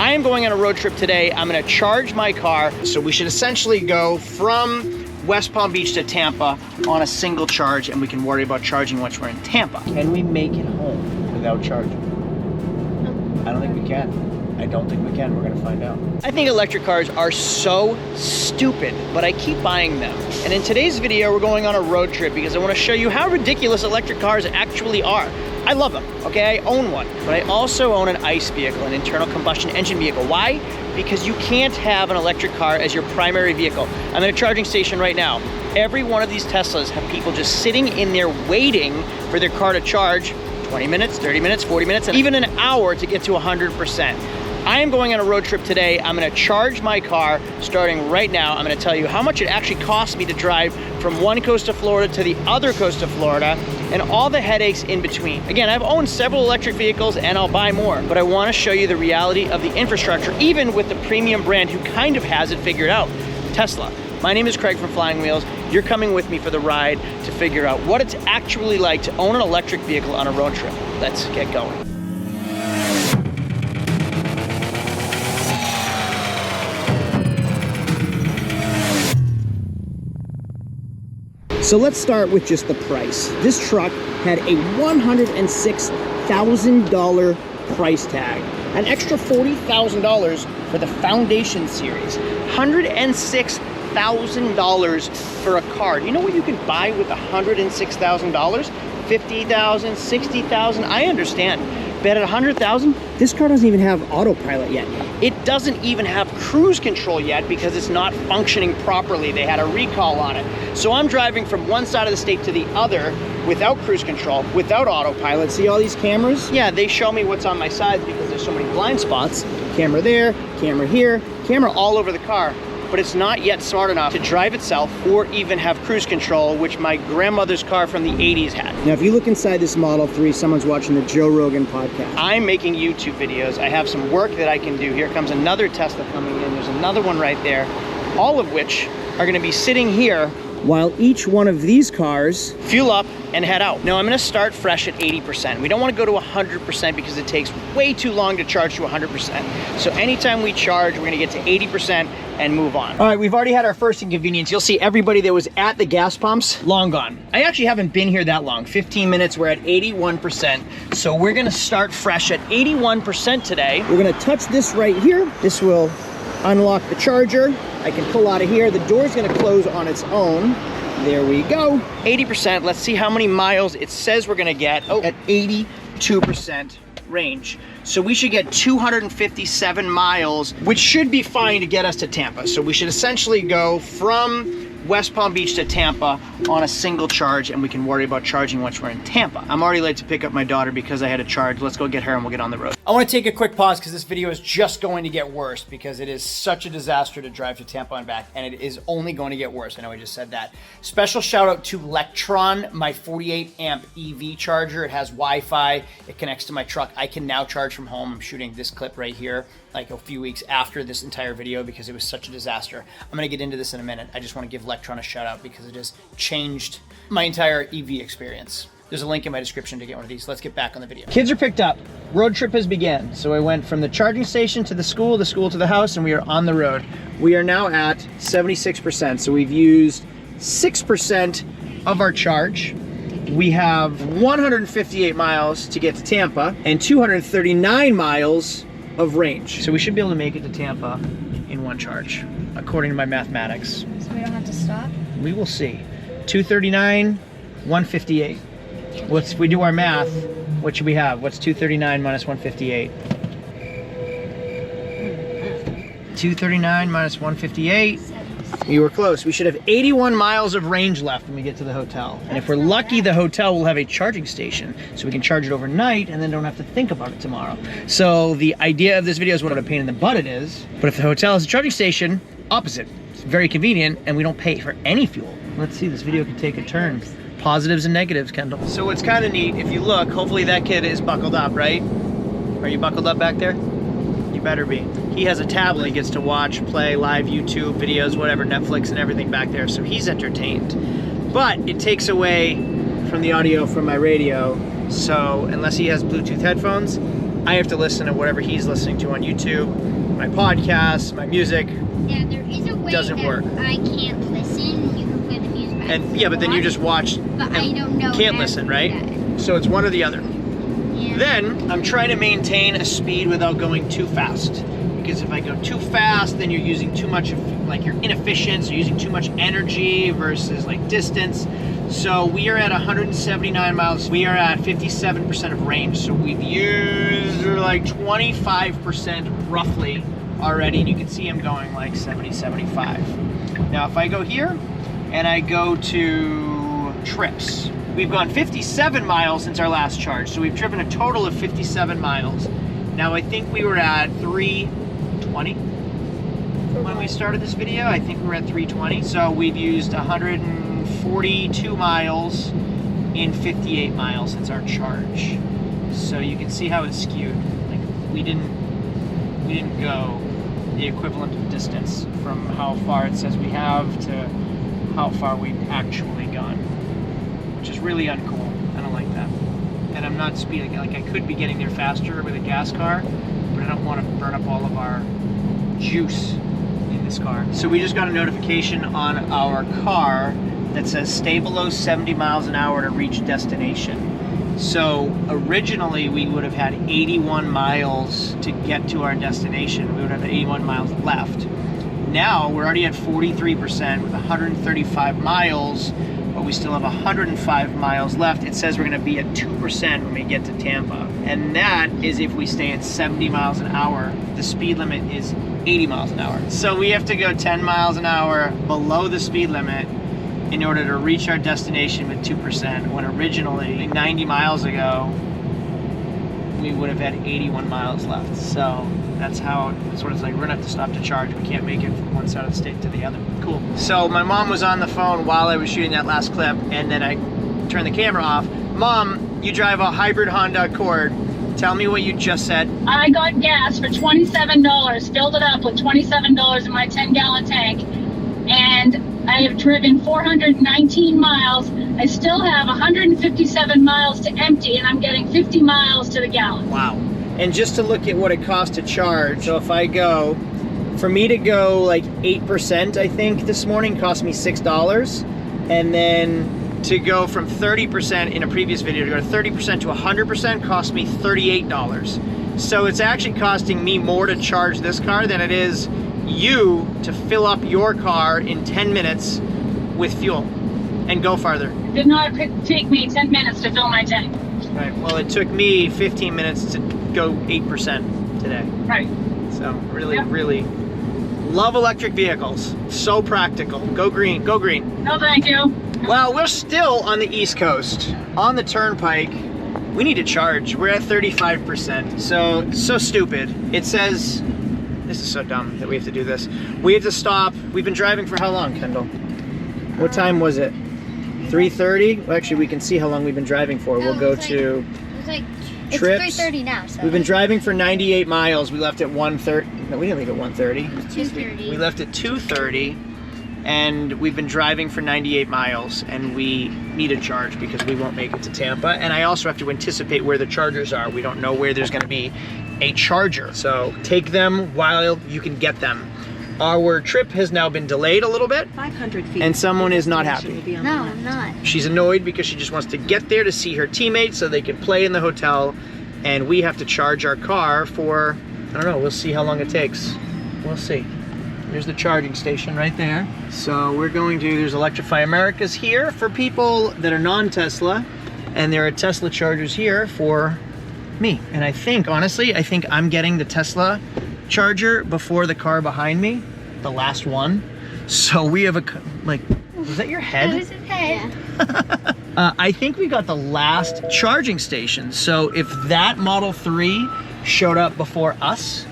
I am going on a road trip today. I'm gonna charge my car. So we should essentially go from West Palm Beach to Tampa on a single charge, and we can worry about charging once we're in Tampa. Can we make it home without charging? I don't think we can. I don't think we can. We're gonna find out. I think electric cars are so stupid, but I keep buying them. And in today's video, we're going on a road trip because I wanna show you how ridiculous electric cars actually are. I love them, okay? I own one, but I also own an ICE vehicle, an internal combustion engine vehicle. Why? Because you can't have an electric car as your primary vehicle. I'm at a charging station right now. Every one of these Teslas have people just sitting in there waiting for their car to charge 20 minutes, 30 minutes, 40 minutes, and even an hour to get to 100%. I am going on a road trip today. I'm gonna charge my car starting right now. I'm gonna tell you how much it actually costs me to drive from one coast of Florida to the other coast of Florida and all the headaches in between. Again, I've owned several electric vehicles and I'll buy more, but I wanna show you the reality of the infrastructure, even with the premium brand who kind of has it figured out, Tesla. My name is Craig from Flying Wheels. You're coming with me for the ride to figure out what it's actually like to own an electric vehicle on a road trip. Let's get going. So let's start with just the price. This truck had a $106,000 price tag, an extra $40,000 for the Foundation Series, $106,000 for a car. Do you know what you could buy with $106,000? $50,000, $60,000, I understand. But at $100,000, this car doesn't even have autopilot yet. It doesn't even have cruise control yet because it's not functioning properly. They had a recall on it. So I'm driving from one side of the state to the other without cruise control, without autopilot. See all these cameras? Yeah, they show me what's on my sides because there's so many blind spots. Camera there, camera here, camera all over the car. But it's not yet smart enough to drive itself or even have cruise control, which my grandmother's car from the 80s had. Now, if you look inside this Model 3, someone's watching the Joe Rogan podcast. I'm making YouTube videos. I have some work that I can do. Here comes another Tesla coming in. There's another one right there, all of which are gonna be sitting here while each one of these cars fuel up and head out. Now I'm gonna start fresh at 80%. We don't wanna go to 100% because it takes way too long to charge to 100%. So anytime we charge, we're gonna get to 80% and move on. All right, we've already had our first inconvenience. You'll see everybody that was at the gas pumps, long gone. I actually haven't been here that long, 15 minutes, we're at 81%. So we're gonna start fresh at 81% today. We're gonna touch this right here. This will unlock the charger. I can pull out of here. The door's gonna close on its own. There we go. 80%, let's see how many miles it says we're gonna get. Oh, at 82% range. So we should get 257 miles, which should be fine to get us to Tampa. So we should essentially go from West Palm Beach to Tampa on a single charge, and we can worry about charging once we're in Tampa. I'm already late to pick up my daughter because I had to charge. Let's go get her and we'll get on the road. I want to take a quick pause because this video is just going to get worse because it is such a disaster to drive to Tampa and back, and it is only going to get worse. I know I just said that. Special shout out to Etron, my 48 amp EV charger. It has Wi-Fi. It connects to my truck. I can now charge from home. I'm shooting this clip right here like a few weeks after this entire video because it was such a disaster. I'm gonna get into this in a minute. I just wanna give Etron a shout out because it has changed my entire EV experience. There's a link in my description to get one of these. Let's get back on the video. Kids are picked up. Road trip has begun. So I went from the charging station to the school to the house, and we are on the road. We are now at 76%. So we've used 6% of our charge. We have 158 miles to get to Tampa and 239 miles of range. So we should be able to make it to Tampa in one charge, according to my mathematics. So we don't have to stop? We will see. 239, 158. If we do our math, what should we have? What's 239 minus 158? 239 minus 158. You were close. We should have 81 miles of range left when we get to the hotel. And if we're lucky, the hotel will have a charging station so we can charge it overnight and then don't have to think about it tomorrow. So the idea of this video is what a pain in the butt it is. But if the hotel has a charging station, opposite. It's very convenient and we don't pay for any fuel. Let's see, this video can take a turn. Positives and negatives, Kendall. So it's kind of neat. If you look, hopefully that kid is buckled up, right? Are you buckled up back there? You better be. He has a tablet. He gets to watch, play live YouTube videos, whatever, Netflix and everything back there. So he's entertained. But it takes away from the audio from my radio. So unless he has Bluetooth headphones, I have to listen to whatever he's listening to on YouTube, my podcasts, my music. Yeah, there is a way doesn't that work. I can't listen. You can play the music. And yeah, but then you just watch But and I don't know. can't listen, right? So it's one or the other. Yeah. Then I'm trying to maintain a speed without going too fast. Because if I go too fast, then you're using too much of, like, you're inefficient, so you're using too much energy versus like distance. So we are at 179 miles. We are at 57% of range. So we've used like 25% roughly already. And you can see I'm going like 70, 75. Now if I go here and I go to trips, we've gone 57 miles since our last charge. So we've driven a total of 57 miles. Now I think we were at 320 when we started this video. I think we were at 320. So we've used 142 miles in 58 miles since our charge. So you can see how it's skewed. Like we didn't go the equivalent of distance from how far it says we have to how far we've actually gone, which is really uncool. I don't like that. And I'm not speeding. Like I could be getting there faster with a gas car, but I don't want to burn up all of our juice in this car. So we just got a notification on our car that says stay below 70 miles an hour to reach destination. So originally we would have had 81 miles to get to our destination. We would have 81 miles left. Now we're already at 43% with 135 miles, but we still have 105 miles left. It says we're gonna be at 2% when we get to Tampa. And that is if we stay at 70 miles an hour. The speed limit is 80 miles an hour. So we have to go 10 miles an hour below the speed limit in order to reach our destination with 2%, when originally 90 miles ago, we would have had 81 miles left. So that's what it's like. We're gonna have to stop to charge. We can't make it from one side of the state to the other. Cool. So my mom was on the phone while I was shooting that last clip, and then I turned the camera off. Mom, you drive a hybrid Honda Accord. Tell me what you just said. I got gas for $27, filled it up with $27 in my 10-gallon tank, and I have driven 419 miles. I still have 157 miles to empty, and I'm getting 50 miles to the gallon. Wow. And just to look at what it costs to charge, so if I go, for me to go like 8%, I think this morning cost me $6. And then to go from 30% in a previous video to go to 30% to 100% cost me $38. So it's actually costing me more to charge this car than it is you to fill up your car in 10 minutes with fuel and go farther. It did not take me 10 minutes to fill my tank. Right, well it took me 15 minutes to go 8% today. Right. So really, really love electric vehicles. So practical. Go green, go green. No, thank you. Well, we're still on the East Coast. On the turnpike, we need to charge. We're at 35%. So stupid. It says, this is so dumb that we have to do this. We have to stop. We've been driving for how long, Kendall? What time was it? 3:30? Well, actually, we can see how long we've been driving for. We'll go to trips. It's 3:30 now. So We've been driving for 98 miles. We left at 1:30. No, we didn't leave at 1:30. 2:30. We left at 2:30, and we've been driving for 98 miles, and we need a charge because we won't make it to Tampa. And I also have to anticipate where the chargers are. We don't know where there's going to be a charger. So take them while you can get them. Our trip has now been delayed a little bit, 500 feet, and someone is not happy. No, I'm not. She's annoyed because she just wants to get there to see her teammates so they can play in the hotel, and we have to charge our car for, I don't know, we'll see how long it takes. We'll see. There's the charging station right there. So we're going to, there's Electrify Americas here for people that are non-Tesla, and there are Tesla chargers here for me. And I think, honestly, I think I'm getting the Tesla charger before the car behind me, the last one. So we have a, like, was that your head? That was his head. I think we got the last charging station. So if that Model 3 showed up before us,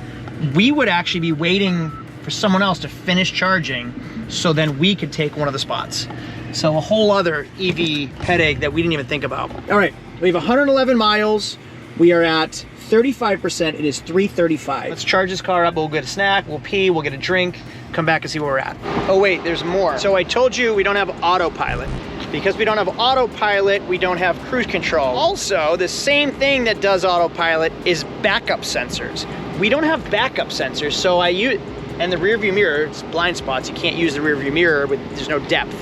we would actually be waiting for someone else to finish charging, so then we could take one of the spots. So a whole other EV headache that we didn't even think about. All right, we have 111 miles. We are at 35%. It is 3:35. Let's charge this car up. We'll get a snack, we'll pee, we'll get a drink, come back and see where we're at. Oh wait, there's more. So I told you we don't have autopilot. Because we don't have autopilot, we don't have cruise control. Also, the same thing that does autopilot is backup sensors. We don't have backup sensors, so I use, and the rear view mirror, it's blind spots. You can't use the rear view mirror, but there's no depth.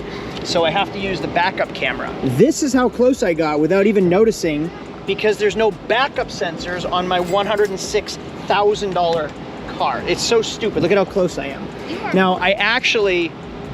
So I have to use the backup camera. This is how close I got without even noticing, because there's no backup sensors on my $106,000 car. It's so stupid. Look at how close I am. Now, I actually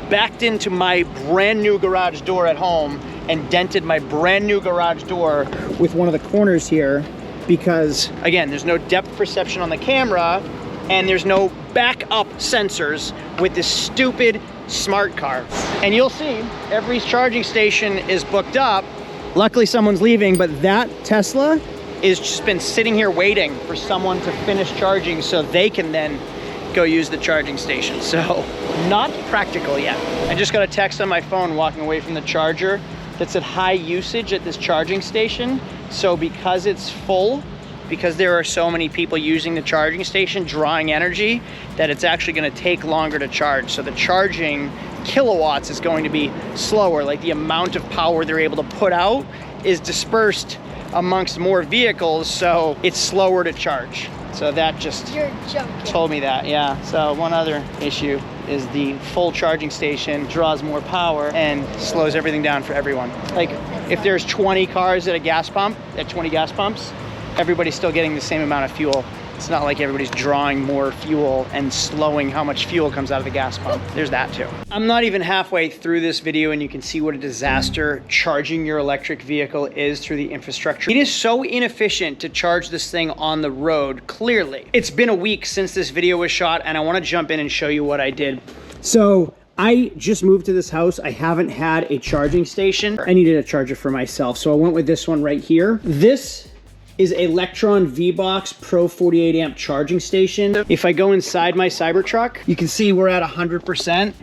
backed into my brand new garage door at home and dented my brand new garage door with one of the corners here because, again, there's no depth perception on the camera and there's no backup sensors with this stupid smart car. And you'll see every charging station is booked up. Luckily someone's leaving, but that Tesla is just been sitting here waiting for someone to finish charging so they can then go use the charging station. So not practical yet. I just got a text on my phone walking away from the charger that said high usage at this charging station. So because it's full, because there are so many people using the charging station, drawing energy, that it's actually going to take longer to charge. So the charging kilowatts is going to be slower. Like the amount of power they're able to put out is dispersed amongst more vehicles, so it's slower to charge. So that just told me that, yeah. So one other issue is the full charging station draws more power and slows everything down for everyone. Like if there's 20 cars at a gas pump, at 20 gas pumps, everybody's still getting the same amount of fuel. It's not like everybody's drawing more fuel and slowing how much fuel comes out of the gas pump. There's that too. I'm not even halfway through this video and you can see what a disaster charging your electric vehicle is through the infrastructure. It is so inefficient to charge this thing on the road, clearly. It's been a week since this video was shot and I want to jump in and show you what I did. So I just moved to this house. I haven't had a charging station. I needed a charger for myself, so I went with this one right here. This is Etron V-Box Pro 48 amp charging station. If I go inside my Cybertruck, you can see we're at 100%.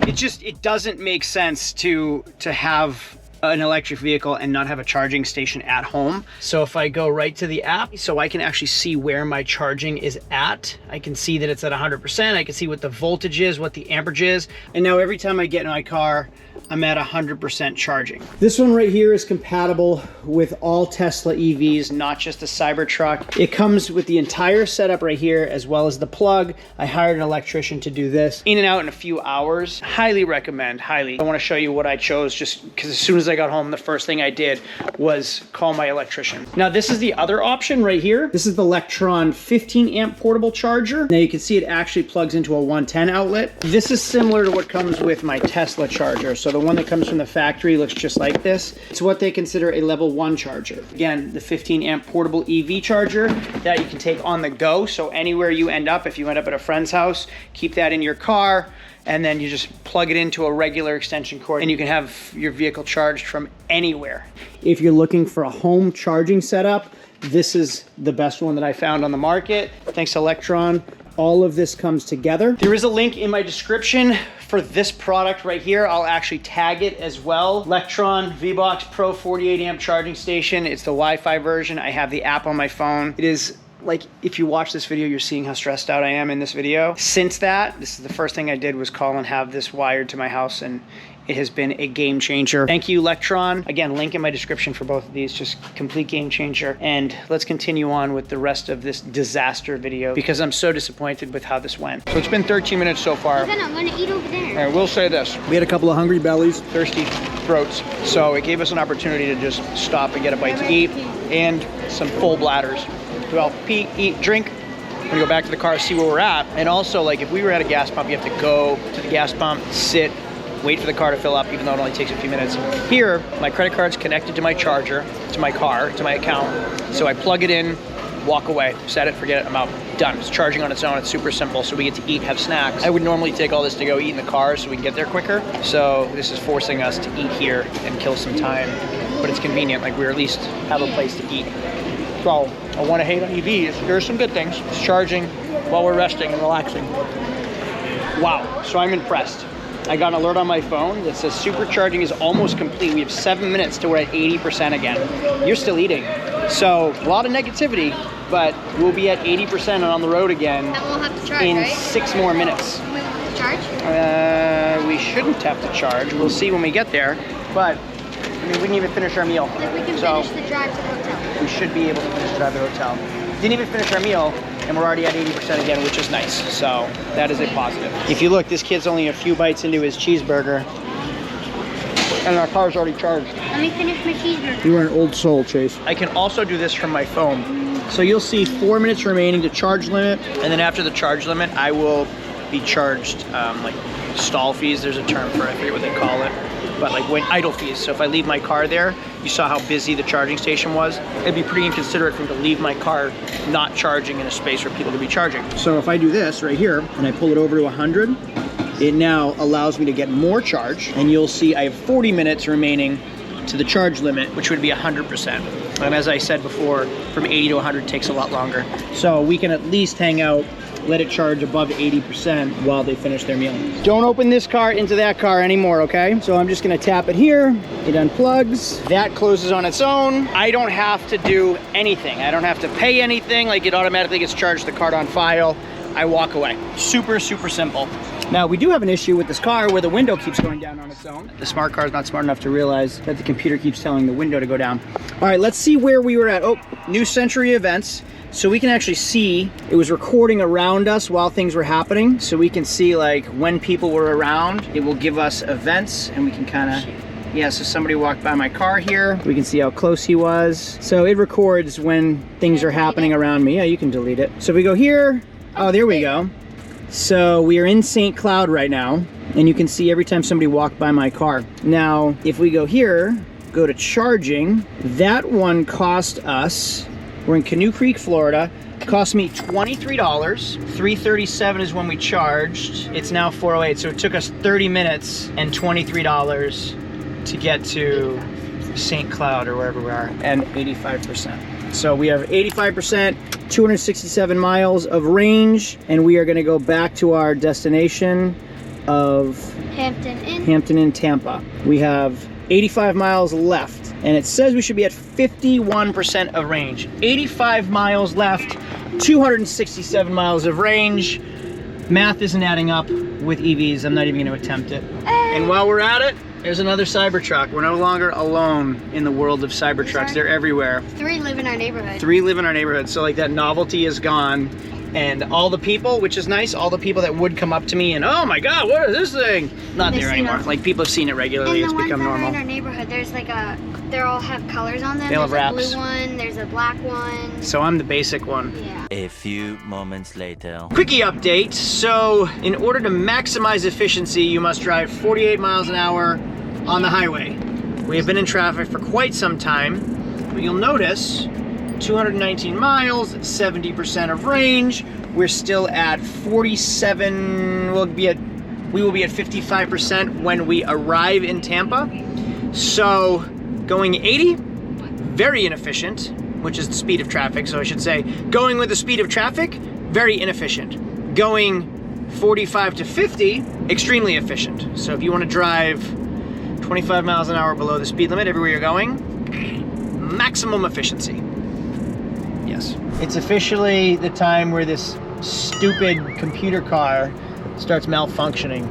It doesn't make sense to have an electric vehicle and not have a charging station at home. So if I go right to the app, so I can actually see where my charging is at. I can see that it's at 100%. I can see what the voltage is, what the amperage is. And now every time I get in my car, I'm at 100% charging. This one right here is compatible with all Tesla EVs, not just the Cybertruck. It comes with the entire setup right here, as well as the plug. I hired an electrician to do this. In and out in a few hours. Highly recommend, highly. I want to show you what I chose just because as soon as I got home, the first thing I did was call my electrician. Now this is the other option right here. This is the Etron 15 amp portable charger. Now you can see it actually plugs into a 110 outlet. This is similar to what comes with my Tesla charger. So the one that comes from the factory looks just like this. It's what they consider a level 1 charger. Again, the 15 amp portable EV charger that you can take on the go. So anywhere you end up, if you end up at a friend's house, keep that in your car, and then you just plug it into a regular extension cord and you can have your vehicle charged from anywhere. If you're looking for a home charging setup, this is the best one that I found on the market. Thanks to Etron. All of this comes together. There is a link in my description for this product right here. I'll actually tag it as well. Etron V-Box Pro 48 amp charging station. It's the Wi-Fi version. I have the app on my phone. It is like, if you watch this video, you're seeing how stressed out I am in this video. Since that, this is the first thing I did was call and have this wired to my house, and it has been a game changer. Thank you, Etron. Again, link in my description for both of these, just complete game changer. And let's continue on with the rest of this disaster video because I'm so disappointed with how this went. So it's been 13 minutes so far. Then I'm gonna eat over there. All right, we'll say this. We had a couple of hungry bellies, thirsty throats. So it gave us an opportunity to just stop and get a bite to eat and some full bladders. Well, pee, eat, drink. We're gonna go back to the car, see where we're at. And also, like, if we were at a gas pump, you have to go to the gas pump, sit, wait for the car to fill up, even though it only takes a few minutes. Here, my credit card's connected to my charger, to my car, to my account. So I plug it in, walk away, set it, forget it, I'm out, done. It's charging on its own, it's super simple, so we get to eat, have snacks. I would normally take all this to go eat in the car so we can get there quicker. So this is forcing us to eat here and kill some time, but it's convenient, like we at least have a place to eat. So I want to hate on EVs. There's some good things. It's charging while we're resting and relaxing. Wow, so I'm impressed. I got an alert on my phone that says supercharging is almost complete. We have 7 minutes till we're at 80% again. You're still eating. So a lot of negativity, but we'll be at 80% and on the road again. And we'll have to charge, in right? 6 more minutes. We have to charge? We shouldn't have to charge. We'll see when we get there. But I mean, we didn't even finish our meal. Like we can So finish the drive to the hotel. we should be able to finish the drive to the hotel. Didn't even finish our meal, and we're already at 80% again, which is nice. So that is a positive. If you look, this kid's only a few bites into his cheeseburger, and our car's already charged. Let me finish my cheeseburger. You are an old soul, Chase. I can also do this from my phone. So you'll see 4 minutes remaining to charge limit, and then after the charge limit, I will be charged like stall fees. There's a term for it, I forget what they call it, but like when idle fees. So if I leave my car there, you saw how busy the charging station was. It'd be pretty inconsiderate for me to leave my car not charging in a space where people could be charging. So if I do this right here and I pull it over to 100, it now allows me to get more charge, and you'll see I have 40 minutes remaining to the charge limit, which would be 100%. And as I said before, from 80 to 100 takes a lot longer. So we can at least hang out, let it charge above 80% while they finish their meal. Don't open this car into that car anymore, okay? So I'm just gonna tap it here, it unplugs, that closes on its own. I don't have to do anything. I don't have to pay anything, like it automatically gets charged, the card on file, I walk away. Super, super simple. Now, we do have an issue with this car where the window keeps going down on its own. The smart car is not smart enough to realize that the computer keeps telling the window to go down. All right, let's see where we were at. Oh, New Century Events. So we can actually see, it was recording around us while things were happening. So we can see like when people were around, it will give us events, and we can kind of, yeah, so somebody walked by my car here. We can see how close he was. So it records when things are happening around me. Yeah, you can delete it. So if we go here, oh, there we go. So we are in St. Cloud right now, and you can see every time somebody walked by my car. Now, if we go here, go to charging, that one cost us, we're in Canoe Creek, Florida, it cost me $23. $337 is when we charged. It's now $408, so it took us 30 minutes and $23 to get to St. Cloud or wherever we are, and 85%. So we have 85%, 267 miles of range, and we are gonna go back to our destination of Hampton Inn, Tampa. We have 85 miles left, and it says we should be at 51% of range. 85 miles left, 267 miles of range. Math isn't adding up with EVs. I'm not even gonna attempt it. And while we're at it, there's another Cybertruck. We're no longer alone in the world of Cybertrucks. They're everywhere. 3 live in our neighborhood. 3 live in our neighborhood. So like that novelty is gone. And all the people, which is nice, all the people that would come up to me and, oh my God, what is this thing? Not there anymore. Like people have seen it regularly. It's become normal. And the ones that are in our neighborhood, there's like a, they all have colors on them. They all have wraps. There's a blue one, there's a black one. So I'm the basic one. Yeah. A few moments later. Quickie update. So in order to maximize efficiency, you must drive 48 miles an hour on the highway. We have been in traffic for quite some time, but you'll notice 219 miles, 70% of range. We're still at 47, we will be at 55% when we arrive in Tampa. So going 80, very inefficient, which is the speed of traffic. So I should say, going with the speed of traffic, very inefficient. Going 45 to 50, extremely efficient. So if you want to drive 25 miles an hour below the speed limit everywhere you're going, maximum efficiency. Yes. It's officially the time where this stupid computer car starts malfunctioning.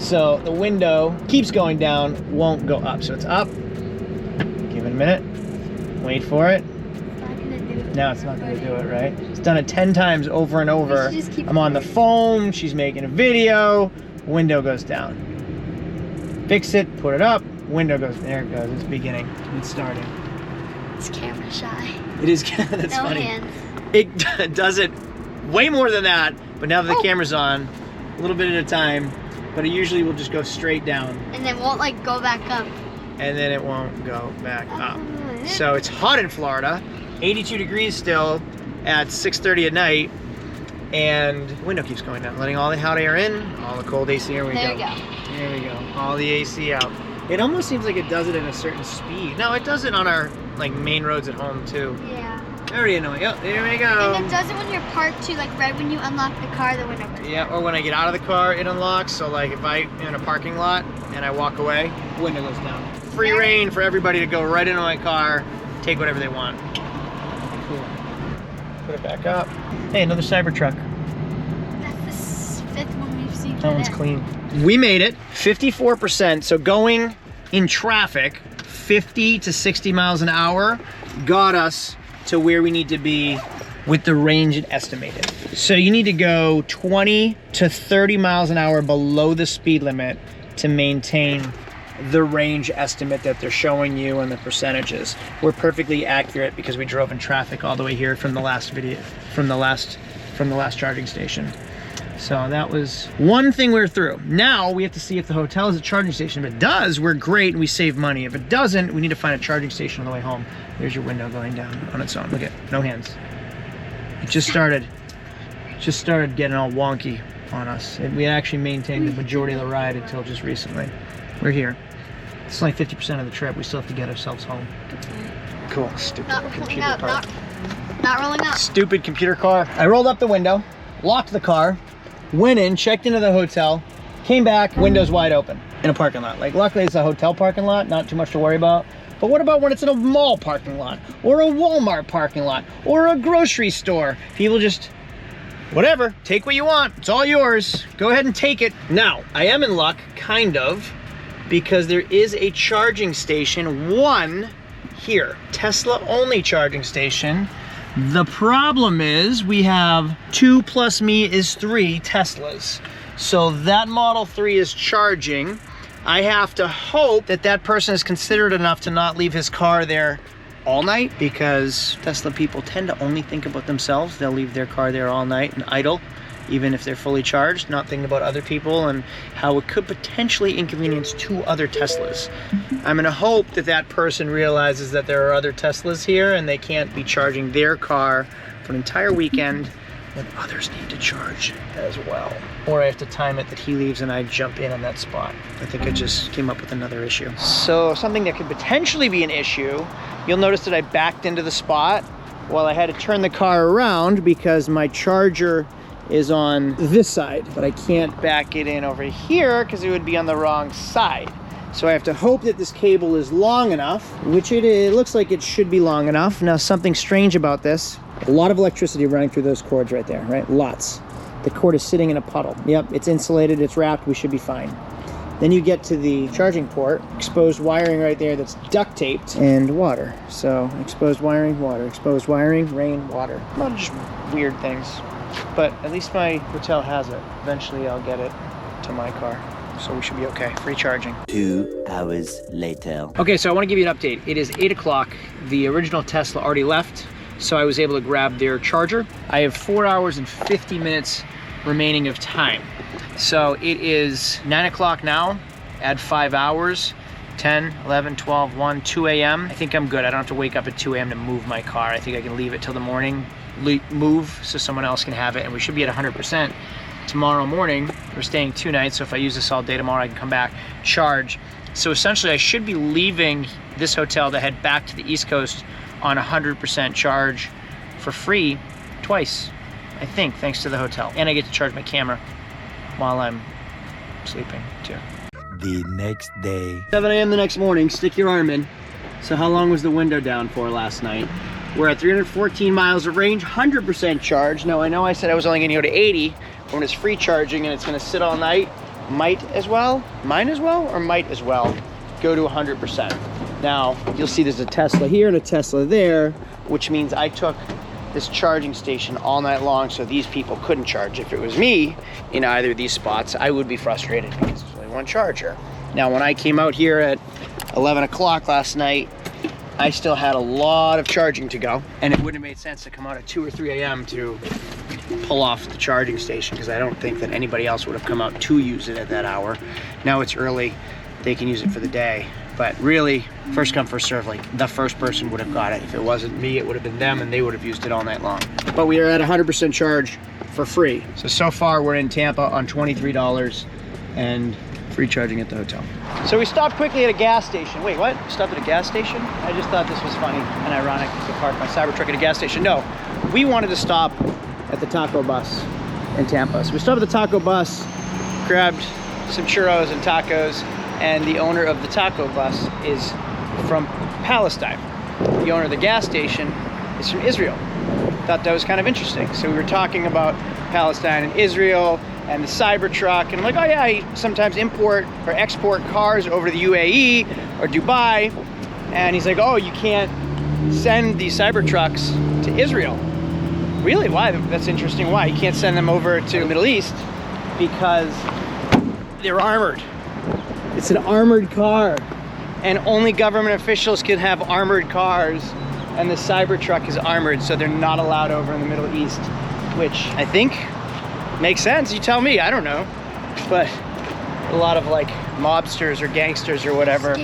So the window keeps going down, won't go up. So it's up. Give it a minute. Wait for it. No, it's not gonna do it, right? It's done it 10 times over and over. I'm on the phone, she's making a video, window goes down. Fix it, put it up, window goes, there it goes, it's beginning, it's starting. It's camera shy. It is, that's no funny. Hands. It does it way more than that, but now that the camera's on, a little bit at a time, but it usually will just go straight down. And then won't like go back up. And then it won't go back up. So it's hot in Florida, 82 degrees still at 6:30 at night, and the window keeps going down, letting all the hot air in, all the cold AC, here we There go. we go. There we go, all the AC out. It almost seems like it does it at a certain speed. No, it does it on our like main roads at home too. Yeah. Very annoying. Oh, there we go. And it does it when you're parked too, like right when you unlock the car, the window goes Yeah, or when I get out of the car, it unlocks. So like if I'm in a parking lot and I walk away, window goes down. Free reign for everybody to go right into my car, take whatever they want. Cool. Put it back up. Hey, another Cybertruck. That's the 5th one we've seen That one's today. clean. We made it, 54%. So going in traffic, 50 to 60 miles an hour got us to where we need to be with the range it estimated. So you need to go 20 to 30 miles an hour below the speed limit to maintain the range estimate that they're showing you and the percentages. We're perfectly accurate because we drove in traffic all the way here from the last video, from the last charging station. So that was one thing we're through. Now we have to see if the hotel is a charging station. If it does, we're great and we save money. If it doesn't, we need to find a charging station on the way home. There's your window going down on its own. Look at, no hands. It just started getting all wonky on us. We actually maintained the majority of the ride until just recently. We're here. It's only 50% of the trip. We still have to get ourselves home. Cool. Stupid computer car. Not rolling up. Stupid computer car. I rolled up the window, locked the car, went in, checked into the hotel, came back, windows wide open in a parking lot. Like, luckily it's a hotel parking lot, not too much to worry about. But what about when it's in a mall parking lot, or a Walmart parking lot, or a grocery store? People just, whatever, take what you want. It's all yours. Go ahead and take it. Now, I am in luck, kind of, because there is a charging station, one here, Tesla only charging station. The problem is we have 2 plus me is 3 Teslas. So that Model 3 is charging. I have to hope that that person is considerate enough to not leave his car there all night, because Tesla people tend to only think about themselves. They'll leave their car there all night and idle, even if they're fully charged, not thinking about other people and how it could potentially inconvenience 2 other Teslas. I'm gonna hope that that person realizes that there are other Teslas here and they can't be charging their car for an entire weekend when others need to charge as well. Or I have to time it that he leaves and I jump in on that spot. I think I just came up with another issue. So something that could potentially be an issue, you'll notice that I backed into the spot while I had to turn the car around because my charger is on this side, but I can't back it in over here because it would be on the wrong side. So I have to hope that this cable is long enough, which it looks like it should be long enough. Now, something strange about this, a lot of electricity running through those cords right there, right? Lots. The cord is sitting in a puddle. Yep, it's insulated, it's wrapped, we should be fine. Then you get to the charging port, exposed wiring right there that's duct taped, and water. So exposed wiring, water, exposed wiring, rain, water. A lot of just weird things. But at least my hotel has it. Eventually I'll get it to my car. So we should be okay. Free charging. 2 hours later. Okay, so I want to give you an update. It is 8 o'clock. The original Tesla already left, so I was able to grab their charger. I have 4 hours and 50 minutes remaining of time. So it is 9 o'clock now. Add 5 hours. 10, 11, 12, 1, 2 a.m. I think I'm good. I don't have to wake up at 2 a.m. to move my car. I think I can leave it till the morning, move so someone else can have it, and we should be at 100% tomorrow morning. We're staying 2 nights, so if I use this all day tomorrow, I can come back, charge. So essentially, I should be leaving this hotel to head back to the East Coast on 100% charge for free twice, I think, thanks to the hotel. And I get to charge my camera while I'm sleeping, too. The next day. 7 a.m. the next morning, stick your arm in. So how long was the window down for last night? We're at 314 miles of range, 100% charge. Now, I know I said I was only gonna go to 80, but when it's free charging and it's gonna sit all night, might as well go to 100%. Now, you'll see there's a Tesla here and a Tesla there, which means I took this charging station all night long so these people couldn't charge. If it was me in either of these spots, I would be frustrated because there's only one charger. Now, when I came out here at 11 o'clock last night, I still had a lot of charging to go, and it wouldn't have made sense to come out at 2 or 3 a.m. to pull off the charging station because I don't think that anybody else would have come out to use it at that hour. Now it's early, they can use it for the day. But really, first come, first serve, like the first person would have got it. If it wasn't me, it would have been them and they would have used it all night long. But we are at 100% charge for free. So far we're in Tampa on $23 and free charging at the hotel. So we stopped quickly at a gas station. Wait, what? Stopped at a gas station? I just thought this was funny and ironic to park my Cybertruck at a gas station. No, we wanted to stop at the taco bus in Tampa. So we stopped at the taco bus, grabbed some churros and tacos, and the owner of the taco bus is from Palestine. The owner of the gas station is from Israel. Thought that was kind of interesting. So we were talking about Palestine and Israel and the Cybertruck, and I'm like, oh yeah, I sometimes import or export cars over to the UAE or Dubai, And he's like, oh, you can't send these Cybertrucks to Israel. Really? Why? That's interesting. Why? You can't send them over to the Middle East because they're armored. It's an armored car. And only government officials can have armored cars. And the Cybertruck is armored, so they're not allowed over in the Middle East, which I think makes sense. You tell me, I don't know. But a lot of like mobsters or gangsters or whatever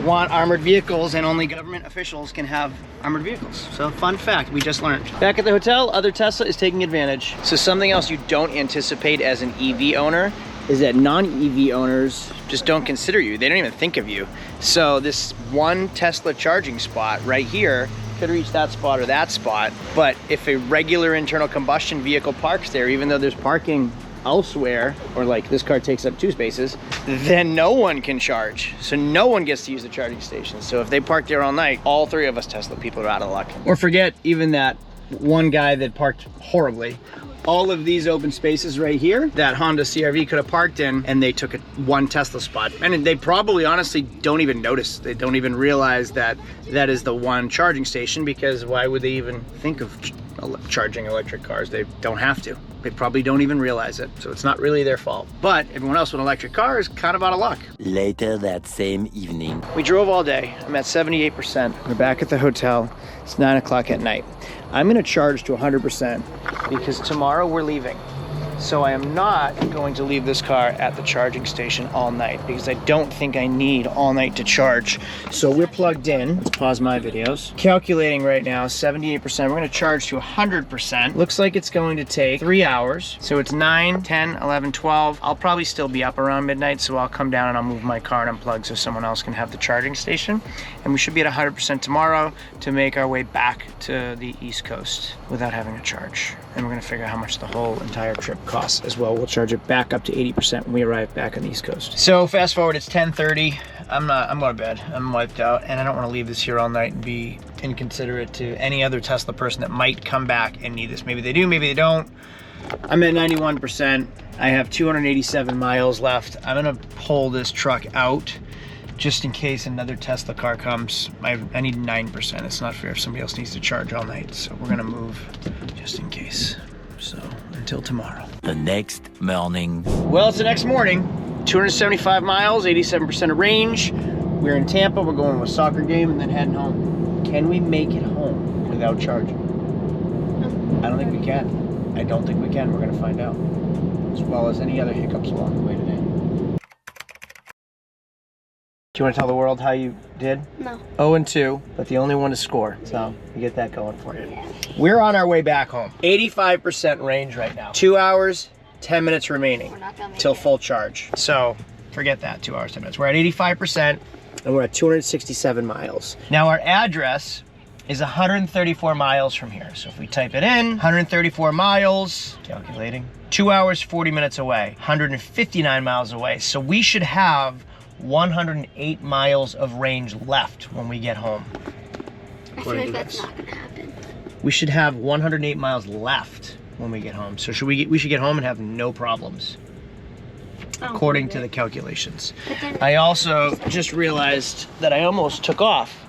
want armored vehicles, and only government officials can have armored vehicles. So fun fact, we just learned. Back at the hotel, other Tesla is taking advantage. So something else you don't anticipate as an EV owner is that non-EV owners just don't consider you. They don't even think of you. So this one Tesla charging spot right here could reach that spot or that spot. But if a regular internal combustion vehicle parks there, even though there's parking elsewhere, or like this car takes up 2 spaces, then no one can charge. So no one gets to use the charging station. So if they park there all night, all 3 of us Tesla people are out of luck. Or forget even that one guy that parked horribly. All of these open spaces right here that Honda CR-V could have parked in, and they took one Tesla spot. And they probably honestly don't even notice. They don't even realize that that is the one charging station, because why would they even think of charging electric cars? They don't have to. They probably don't even realize it. So it's not really their fault. But everyone else with an electric car is kind of out of luck. Later that same evening. We drove all day. I'm at 78%. We're back at the hotel. It's 9 o'clock at night. I'm gonna charge to 100% because tomorrow we're leaving. So I am not going to leave this car at the charging station all night because I don't think I need all night to charge. So we're plugged in. Let's pause my videos. Calculating right now, 78%. We're gonna charge to 100%. Looks like it's going to take 3 hours. So it's 9, 10, 11, 12. I'll probably still be up around midnight, so I'll come down and I'll move my car and unplug so someone else can have the charging station. And we should be at 100% tomorrow to make our way back to the East Coast without having to charge. And we're gonna figure out how much the whole entire trip costs as well. We'll charge it back up to 80% when we arrive back on the East Coast. So fast forward, it's 10:30. I'm going to bed. I'm wiped out, and I don't want to leave this here all night and be inconsiderate to any other Tesla person that might come back and need this. Maybe they do, maybe they don't. I'm at 91%. I have 287 miles left. I'm gonna pull this truck out just in case another Tesla car comes. I need 9%. It's not fair if somebody else needs to charge all night. So we're gonna move just in case. So until tomorrow. The next morning. Well, it's the next morning. 275 miles, 87% of range. We're in Tampa. We're going to a soccer game and then heading home. Can we make it home without charging? I don't think we can. I don't think we can. We're gonna find out. As well as any other hiccups along the way today. Do you want to tell the world how you did? No. 0-2, but the only one to score. So you get that going for you. We're on our way back home. 85% range right now. 2 hours, 10 minutes remaining till full charge. So forget that, 2 hours, 10 minutes. We're at 85% and we're at 267 miles. Now our address is 134 miles from here. So if we type it in, 134 miles, calculating, 2 hours, 40 minutes away, 159 miles away. So we should have 108 miles of range left when we get home. I feel like that's not gonna happen. We should have 108 miles left when we get home. So we should get home and have no problems, according to the calculations. I also just realized that I almost took off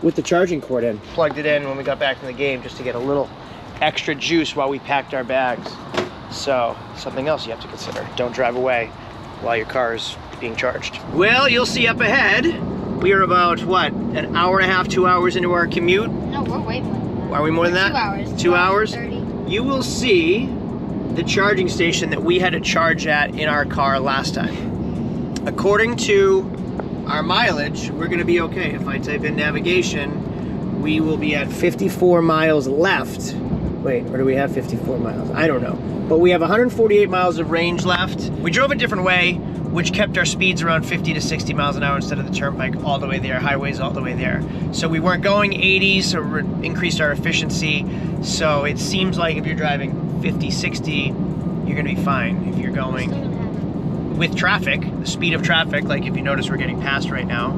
with the charging cord in. Plugged it in when we got back from the game just to get a little extra juice while we packed our bags. So something else you have to consider. Don't drive away while your car is being charged. Well, you'll see up ahead, we are about, what, an hour and a half, 2 hours into our commute? No, we're way more than that. Are we more than that? 2 hours. 2 hours? 30. You will see the charging station that we had to charge at in our car last time. According to our mileage, we're gonna be okay. If I type in navigation, we will be at 54 miles left. Wait, or do we have 54 miles? I don't know. But we have 148 miles of range left. We drove a different way, which kept our speeds around 50 to 60 miles an hour instead of the turnpike all the way there, highways all the way there. So we weren't going 80, so we increased our efficiency. So it seems like if you're driving 50, 60, you're gonna be fine. If you're going with traffic, the speed of traffic, like if you notice we're getting passed right now,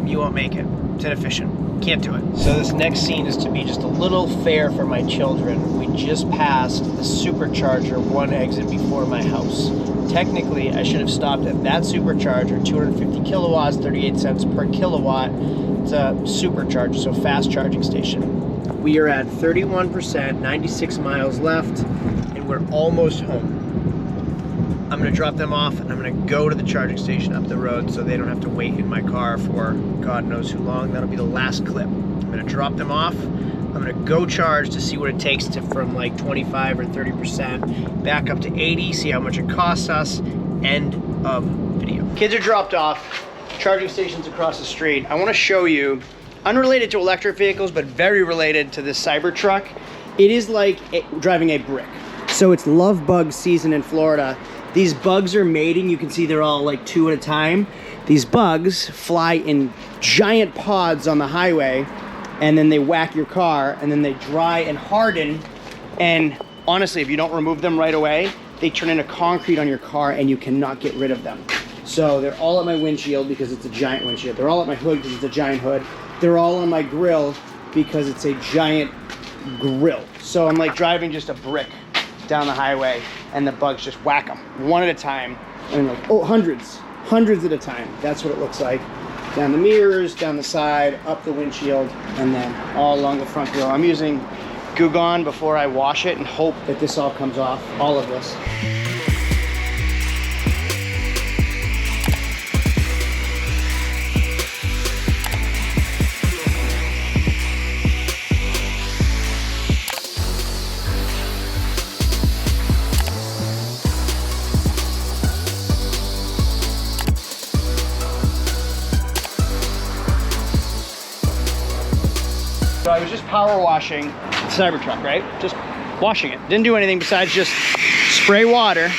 you won't make it. It's inefficient. Can't do it. So this next scene is to be just a little fair for my children. We just passed the supercharger one exit before my house. Technically, I should have stopped at that supercharger, 250 kilowatts, 38 cents per kilowatt. It's a supercharger, so fast charging station. We are at 31%, 96 miles left, and we're almost home. I'm gonna drop them off and I'm gonna go to the charging station up the road so they don't have to wait in my car for God knows who long. That'll be the last clip. I'm gonna drop them off. I'm gonna go charge to see what it takes to from like 25 or 30% back up to 80, see how much it costs us. End of video. Kids are dropped off. Charging stations across the street. I wanna show you, unrelated to electric vehicles, but very related to this Cybertruck. It is like driving a brick. So it's love bug season in Florida. These bugs are mating. You can see they're all like 2 at a time. These bugs fly in giant pods on the highway, and then they whack your car, and then they dry and harden. And honestly, if you don't remove them right away, they turn into concrete on your car and you cannot get rid of them. So they're all at my windshield because it's a giant windshield. They're all at my hood because it's a giant hood. They're all on my grill because it's a giant grill. So I'm like driving just a brick down the highway, and the bugs just whack them one at a time. And like, oh, hundreds at a time. That's what it looks like. Down the mirrors, down the side, up the windshield, and then all along the front grill. I'm using Goo Gone before I wash it and hope that this all comes off, all of this. So I was just power washing the Cybertruck, right? Just washing it. Didn't do anything besides just spray water.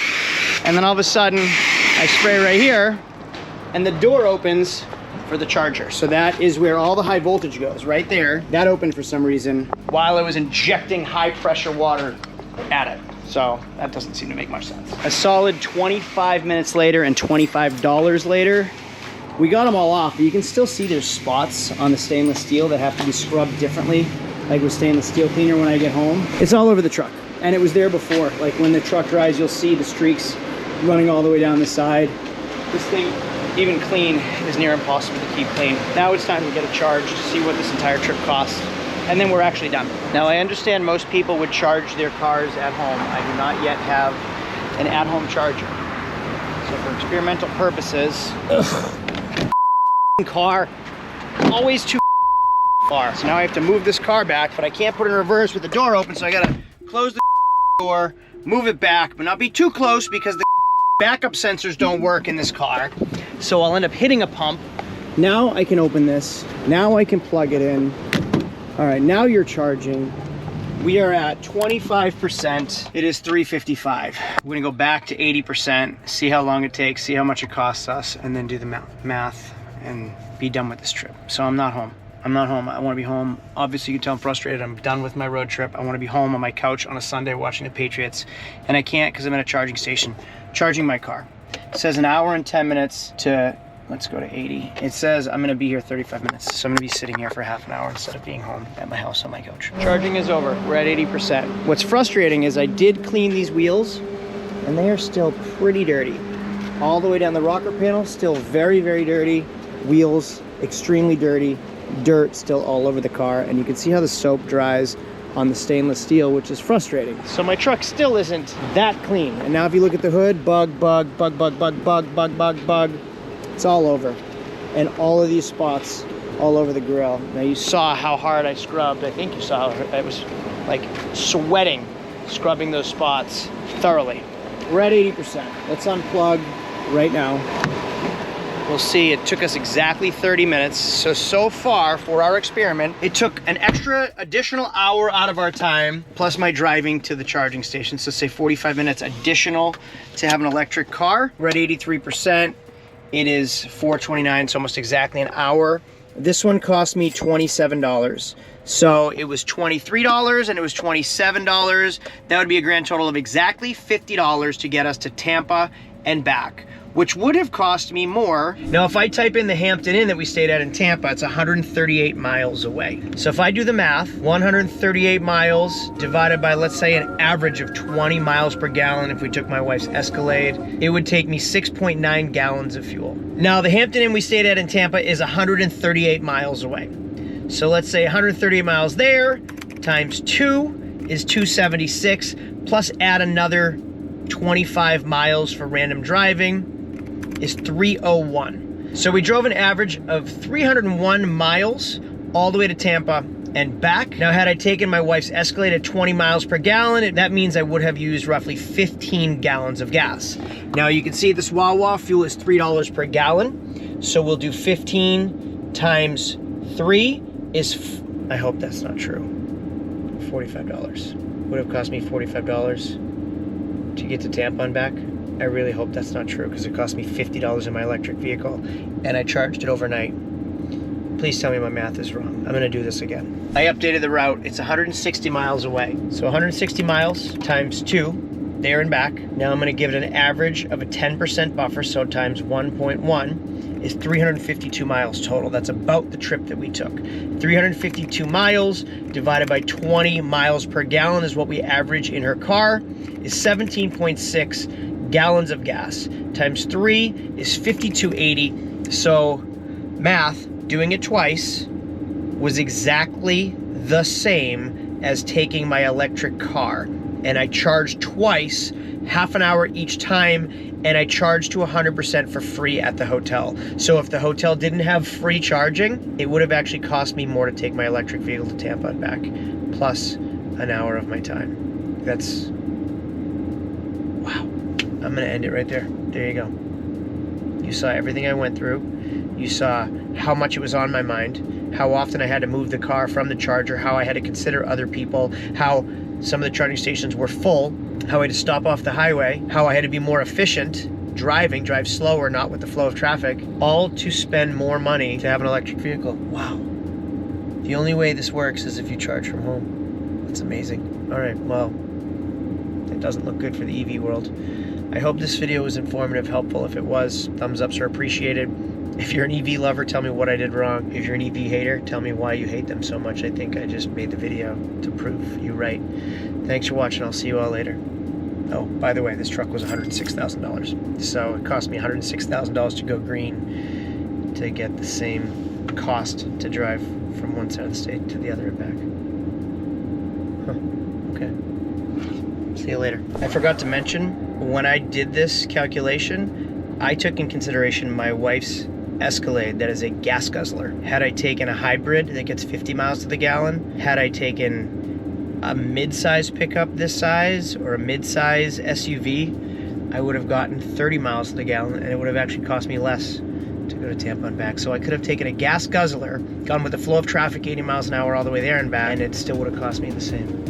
And then all of a sudden, I spray right here, and the door opens for the charger. So that is where all the high voltage goes, right there. That opened for some reason while I was injecting high pressure water at it. So that doesn't seem to make much sense. A solid 25 minutes later and $25 later, we got them all off, but you can still see there's spots on the stainless steel that have to be scrubbed differently, like with stainless steel cleaner when I get home. It's all over the truck, and it was there before. Like when the truck dries, you'll see the streaks running all the way down the side. This thing, even clean, is near impossible to keep clean. Now it's time to get a charge to see what this entire trip costs, and then we're actually done. Now I understand most people would charge their cars at home. I do not yet have an at-home charger. So for experimental purposes, car always too far, so now I have to move this car back, but I can't put it in reverse with the door open, so I gotta close the door, move it back, but not be too close because the backup sensors don't work in this car, so I'll end up hitting a pump. Now I can open this, now I can plug it in. All right, now you're charging. We are at 25%. It is 3:55. We're gonna go back to 80%, see how long it takes, see how much it costs us, and then do the math and be done with this trip. So I'm not home. I'm not home. I want to be home. Obviously, you can tell I'm frustrated. I'm done with my road trip. I want to be home on my couch on a Sunday watching the Patriots, and I can't because I'm at a charging station charging my car. It says an hour and 10 minutes to, let's go to 80. It says I'm going to be here 35 minutes, so I'm going to be sitting here for half an hour instead of being home at my house on my couch. Charging is over. We're at 80%. What's frustrating is I did clean these wheels, and they are still pretty dirty. All the way down the rocker panel, still very, very dirty. Wheels, extremely dirty. Dirt still all over the car, and you can see how the soap dries on the stainless steel, which is frustrating. So my truck still isn't that clean. And now if you look at the hood, bug. It's all over. And all of these spots all over the grill. Now you saw how hard I scrubbed. I think you saw I was like sweating, scrubbing those spots thoroughly. We're at 80%. Let's unplug right now. We'll see, it took us exactly 30 minutes. So far for our experiment, it took an additional hour out of our time, plus my driving to the charging station. So say 45 minutes additional to have an electric car. We're at 83%. It is 4:29, so almost exactly an hour. This one cost me $27. So it was $23 and it was $27. That would be a grand total of exactly $50 to get us to Tampa and back, which would have cost me more. Now, if I type in the Hampton Inn that we stayed at in Tampa, it's 138 miles away. So if I do the math, 138 miles divided by, let's say, an average of 20 miles per gallon, if we took my wife's Escalade, it would take me 6.9 gallons of fuel. Now, the Hampton Inn we stayed at in Tampa is 138 miles away. So let's say 138 miles there times 2 is 276, plus add another 25 miles for random driving is 301. So we drove an average of 301 miles all the way to Tampa and back. Now, had I taken my wife's Escalade at 20 miles per gallon, that means I would have used roughly 15 gallons of gas. Now, you can see this Wawa fuel is $3 per gallon. So we'll do 15 times 3 is, I hope that's not true, $45. Would have cost me $45 to get to Tampa and back. I really hope that's not true, because it cost me $50 in my electric vehicle and I charged it overnight. Please tell me my math is wrong. I'm gonna do this again. I updated the route. It's 160 miles away. So 160 miles times 2, there and back. Now I'm gonna give it an average of a 10% buffer, so times 1.1 is 352 miles total. That's about the trip that we took. 352 miles divided by 20 miles per gallon is what we average in her car, is 17.6 gallons of gas. Times 3 is 5280. So math, doing it twice, was exactly the same as taking my electric car. And I charged twice, half an hour each time, and I charged to 100% for free at the hotel. So if the hotel didn't have free charging, it would have actually cost me more to take my electric vehicle to Tampa and back, plus an hour of my time. That's, wow. I'm gonna end it right there. There you go. You saw everything I went through. You saw how much it was on my mind, how often I had to move the car from the charger, how I had to consider other people, how some of the charging stations were full, how I had to stop off the highway, how I had to be more efficient, drive slower, not with the flow of traffic, all to spend more money to have an electric vehicle. Wow. The only way this works is if you charge from home. That's amazing. All right, well, it doesn't look good for the EV world. I hope this video was informative, helpful. If it was, thumbs ups are appreciated. If you're an EV lover, tell me what I did wrong. If you're an EV hater, tell me why you hate them so much. I think I just made the video to prove you right. Thanks for watching. I'll see you all later. Oh, by the way, this truck was $106,000. So it cost me $106,000 to go green to get the same cost to drive from one side of the state to the other and back. Huh, okay. See you later. I forgot to mention, when I did this calculation, I took in consideration my wife's Escalade that is a gas guzzler. Had I taken a hybrid that gets 50 miles to the gallon, had I taken a mid-size pickup this size or a mid-size SUV, I would have gotten 30 miles to the gallon, and it would have actually cost me less to go to Tampa and back. So I could have taken a gas guzzler, gone with the flow of traffic 80 miles an hour all the way there and back, and it still would have cost me the same.